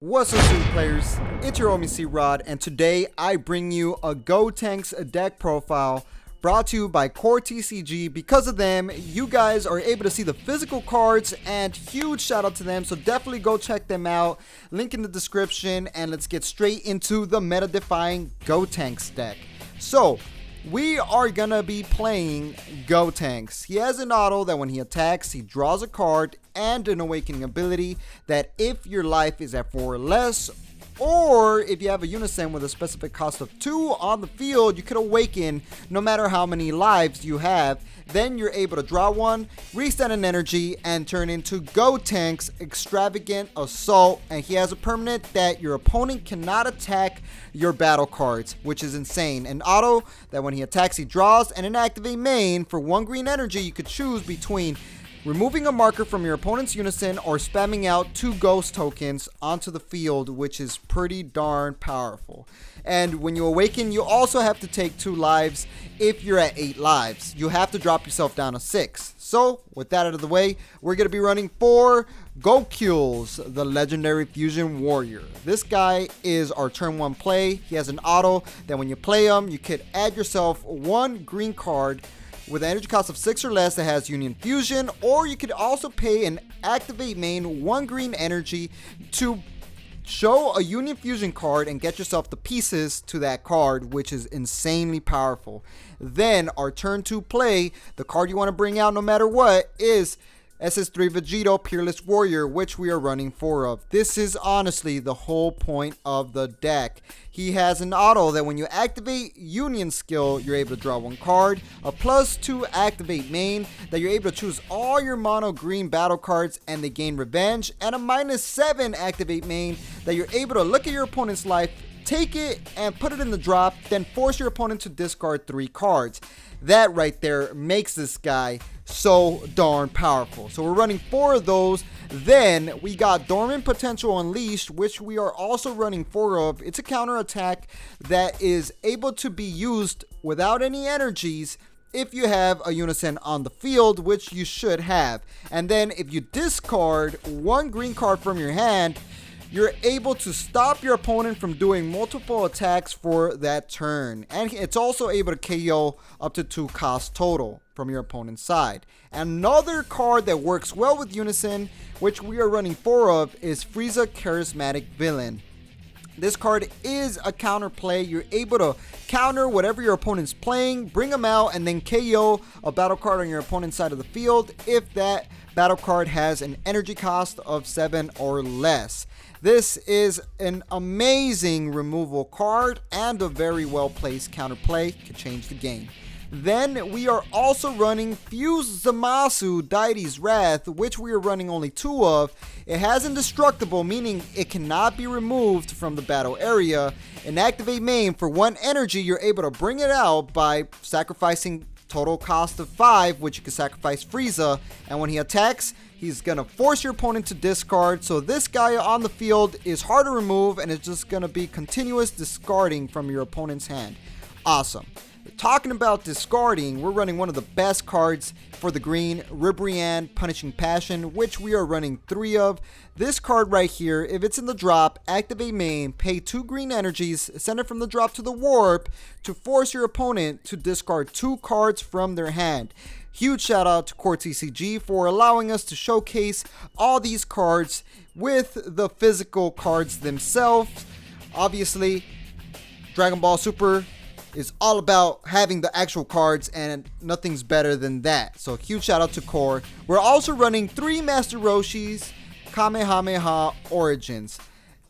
What's up, Super Players? It's your homie C-Rod, and today I bring you a Gotenks deck profile brought to you by Core TCG. Because of them, you guys are able to see the physical cards, and huge shout out to them, so definitely go check them out. Link in the description, and let's get straight into the meta-defying Gotenks deck. So, we are gonna be playing Gotenks. He has an auto that when he attacks, he draws a card and an awakening ability that if your life is at 4 or less, or if you have a unison with a specific cost of 2 on the field, you could awaken no matter how many lives you have. Then you're able to draw one, reset an energy, and turn into Gotenks Extravagant Assault. And he has a permanent that your opponent cannot attack your battle cards, which is insane. An auto that when he attacks, he draws, and an activate main for 1 green energy. You could choose between removing a marker from your opponent's unison or spamming out 2 ghost tokens onto the field, which is pretty darn powerful. And when you awaken, you also have to take 2 lives. If you're at 8 lives, you have to drop yourself down to 6. So with that out of the way, we're going to be running 4 Goku's, the legendary fusion warrior. This guy is our turn 1 play. He has an auto that when you play him, you could add yourself 1 green card with an energy cost of 6 or less that has Union Fusion, or you could also pay an activate main 1 green energy to show a Union Fusion card and get yourself the pieces to that card, which is insanely powerful. Then our turn 2 play, the card you want to bring out no matter what is SS3 Vegito Peerless Warrior, which we are running 4 of. This is honestly the whole point of the deck. He has an auto that when you activate Union skill, you're able to draw 1 card, a +2 activate main that you're able to choose all your mono green battle cards and they gain revenge, and a -7 activate main that you're able to look at your opponent's life, take it and put it in the drop, then force your opponent to discard 3 cards. That right there makes this guy so darn powerful. So we're running 4 of those. Then we got Dormant Potential Unleashed, which we are also running 4 of. It's a counter attack that is able to be used without any energies if you have a unison on the field, which you should have. And then if you discard 1 green card from your hand, you're able to stop your opponent from doing multiple attacks for that turn. And it's also able to KO up to 2 cost total from your opponent's side. Another card that works well with Unison, which we are running 4 of, is Frieza Charismatic Villain. This card is a counter play. You're able to counter whatever your opponent's playing, bring them out, and then KO a battle card on your opponent's side of the field if that battle card has an energy cost of 7 or less. This is an amazing removal card and a very well placed counterplay. Could change the game. Then we are also running Fuse Zamasu Deity's Wrath, which we are running only 2 of. It has Indestructible, meaning it cannot be removed from the battle area. And activate main for 1 energy, you're able to bring it out by sacrificing total cost of 5, which you can sacrifice Frieza, and when he attacks, he's gonna force your opponent to discard. So this guy on the field is hard to remove, and it's just gonna be continuous discarding from your opponent's hand. Awesome. Talking about discarding, we're running one of the best cards for the green, Ribrianne Punishing Passion, which we are running 3 of. This card right here, if it's in the drop, activate main, pay 2 green energies, send it from the drop to the warp to force your opponent to discard 2 cards from their hand. Huge shout out to Core TCG for allowing us to showcase all these cards with the physical cards themselves. Obviously, Dragon Ball Super is all about having the actual cards, and nothing's better than that. So huge shout out to Core. We're also running 3 Master Roshi's Kamehameha Origins.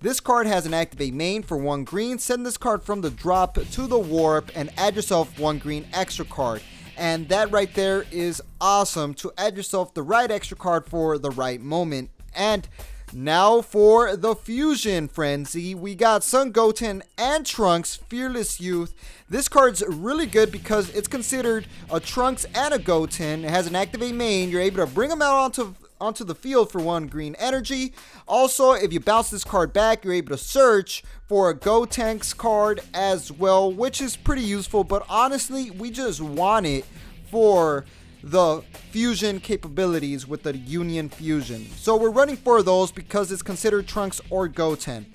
This card has an activate main for 1 green. Send this card from the drop to the warp and add yourself 1 green extra card. And that right there is awesome to add yourself the right extra card for the right moment. And now for the Fusion Frenzy, we got Son Goten and Trunks Fearless Youth. This card's really good because it's considered a Trunks and a Goten. It has an activate main. You're able to bring them out onto the field for 1 green energy. Also, if you bounce this card back, you're able to search for a Gotenks card as well, which is pretty useful. But honestly, we just want it for the fusion capabilities with the Union Fusion. So we're running 4 of those because it's considered Trunks or Goten.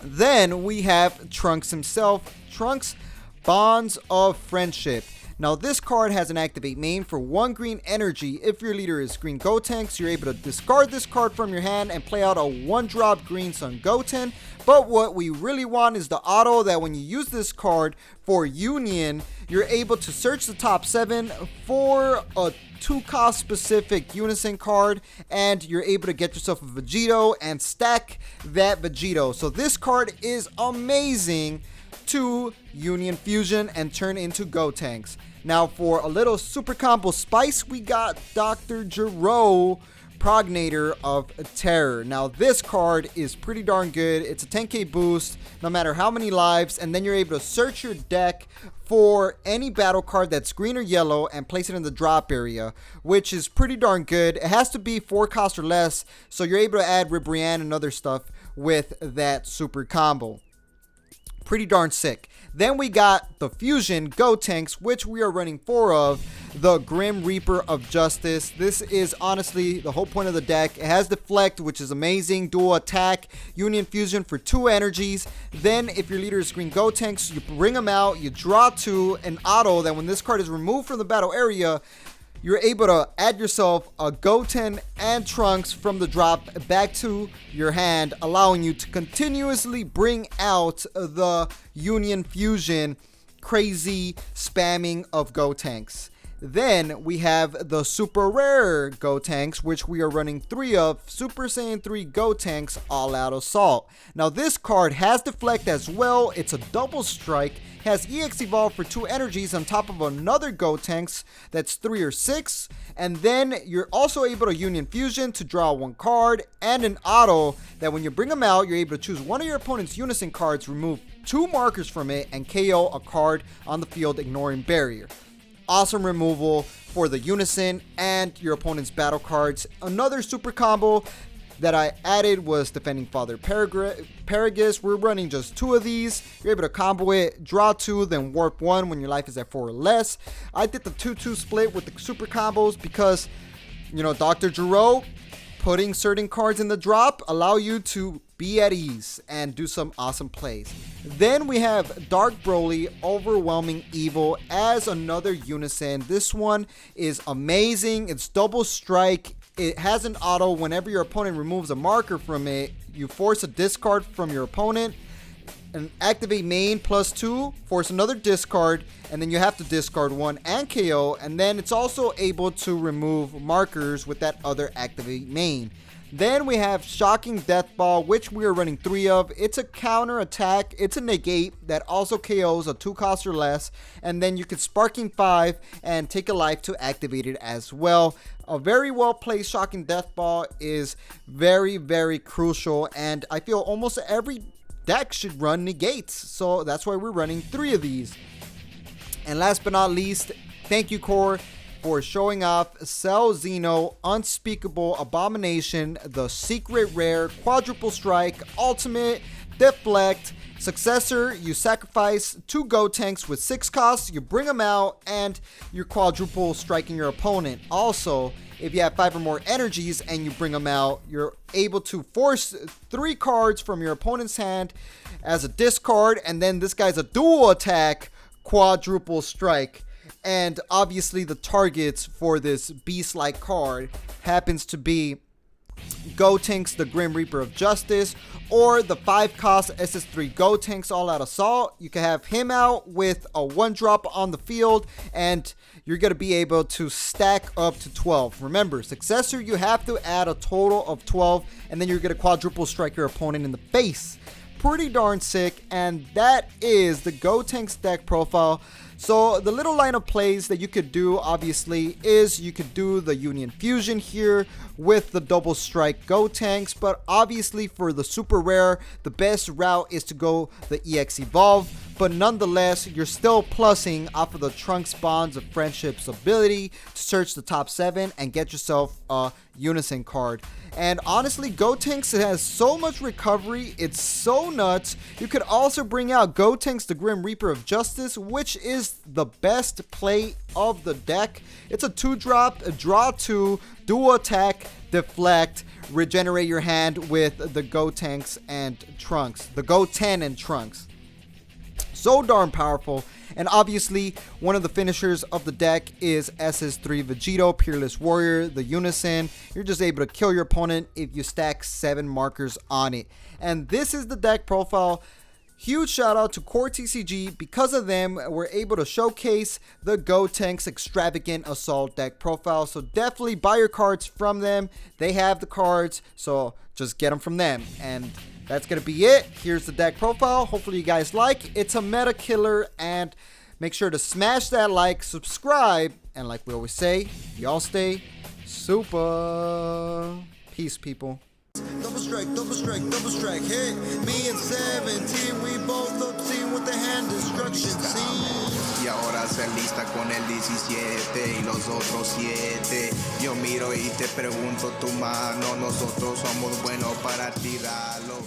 Then we have Trunks himself, Trunks Bonds of Friendship. Now this card has an activate main for 1 green energy. If your leader is Green Gotenks, you're able to discard this card from your hand and play out a 1-drop Green Sun Goten. But what we really want is the auto that when you use this card for Union, you're able to search the top 7 for a 2-cost specific Unison card, and you're able to get yourself a Vegito and stack that Vegito. So this card is amazing to Union Fusion and turn into Gotenks. Now for a little super combo spice, we got Dr. Gero, Prognator of Terror. Now this card is pretty darn good. It's a 10k boost no matter how many lives, and then you're able to search your deck for any battle card that's green or yellow and place it in the drop area, which is pretty darn good. It has to be 4 cost or less, so you're able to add Ribrianne and other stuff with that super combo. Pretty darn sick. Then we got the Fusion Gotenks, which we are running 4 of, the Grim Reaper of Justice. This is honestly the whole point of the deck. It has Deflect, which is amazing, dual attack, Union Fusion for 2 energies. Then if your leader is Green Gotenks, you bring them out, you draw 2, an auto that when this card is removed from the battle area, you're able to add yourself a Goten and Trunks from the drop back to your hand, allowing you to continuously bring out the Union Fusion crazy spamming of Gotenks. Then we have the super rare Gotenks, which we are running 3 of, Super Saiyan 3 Gotenks All Out Assault. Now this card has Deflect as well. It's a double strike, has EX Evolve for 2 energies on top of another Gotenks that's 3 or 6, and then you're also able to Union Fusion to draw 1 card and an auto that when you bring them out, you're able to choose one of your opponent's Unison cards, remove 2 markers from it, and KO a card on the field ignoring barrier. Awesome removal for the Unison and your opponent's battle cards. Another super combo that I added was Defending Father Paragus. We're running just 2 of these. You're able to combo it, draw 2, then warp 1 when your life is at 4 or less. I did the 2-2 split with the super combos because, you know, Dr. Gero, putting certain cards in the drop allow you to be at ease and do some awesome plays. Then we have Dark Broly, Overwhelming Evil as another Unison. This one is amazing. It's double strike. It has an auto whenever your opponent removes a marker from it. You force a discard from your opponent. An activate main +2, force another discard, and then you have to discard 1 and KO, and then it's also able to remove markers with that other activate main. Then we have Shocking Death Ball, which we are running 3 of. It's a counter attack, it's a negate that also KOs a 2 cost or less, and then you can Sparking 5 and take a life to activate it as well. A very well placed Shocking Death Ball is very, very crucial, and I feel almost every deck should run negates, so that's why we're running 3 of these. And last but not least, thank you Core for showing off Cell Xeno, Unspeakable Abomination, the secret rare quadruple strike, ultimate, deflect, successor. You sacrifice 2 Gotenks with 6 costs, you bring them out, and you're quadruple striking your opponent. Also, if you have 5 or more energies and you bring them out, you're able to force 3 cards from your opponent's hand as a discard, and then this guy's a dual attack quadruple strike. And obviously the targets for this beast-like card happens to be Gotenks, the Grim Reaper of Justice, or the 5-cost SS3 Gotenks All Out Assault. You can have him out with a 1-drop on the field, and you're going to be able to stack up to 12. Remember, successor, you have to add a total of 12, and then you're going to quadruple strike your opponent in the face. Pretty darn sick, and that is the Gotenks deck profile. So the little line of plays that you could do obviously is you could do the Union Fusion here with the double strike Gotenks, but obviously for the super rare the best route is to go the EX Evolve, but nonetheless you're still plussing off of the Trunks Bonds of Friendship's ability to search the top 7 and get yourself a Unison card. And honestly, Gotenks has so much recovery, it's so nuts. You could also bring out Gotenks, the Grim Reaper of Justice, which is is the best play of the deck. It's a 2-drop, a draw 2, dual attack, deflect, regenerate your hand with the Gotenks and Trunks. The Goten and Trunks. So darn powerful. And obviously, one of the finishers of the deck is SS3 Vegito, Peerless Warrior, the Unison. You're just able to kill your opponent if you stack 7 markers on it. And this is the deck profile. Huge shout out to Core TCG. Because of them, we're able to showcase the Gotenks Extravagant Assault deck profile. So definitely buy your cards from them. They have the cards, so just get them from them. And that's going to be it. Here's the deck profile. Hopefully you guys like. It's a meta killer, and make sure to smash that like, subscribe, and like we always say, y'all stay super. Peace, people. Double strike, hit. Me and 17, we both up team with the hand destruction scene. Y ahora se lista con el 17 y los otros 7. Yo miro y te pregunto tu mano, nosotros somos buenos para tirarlo.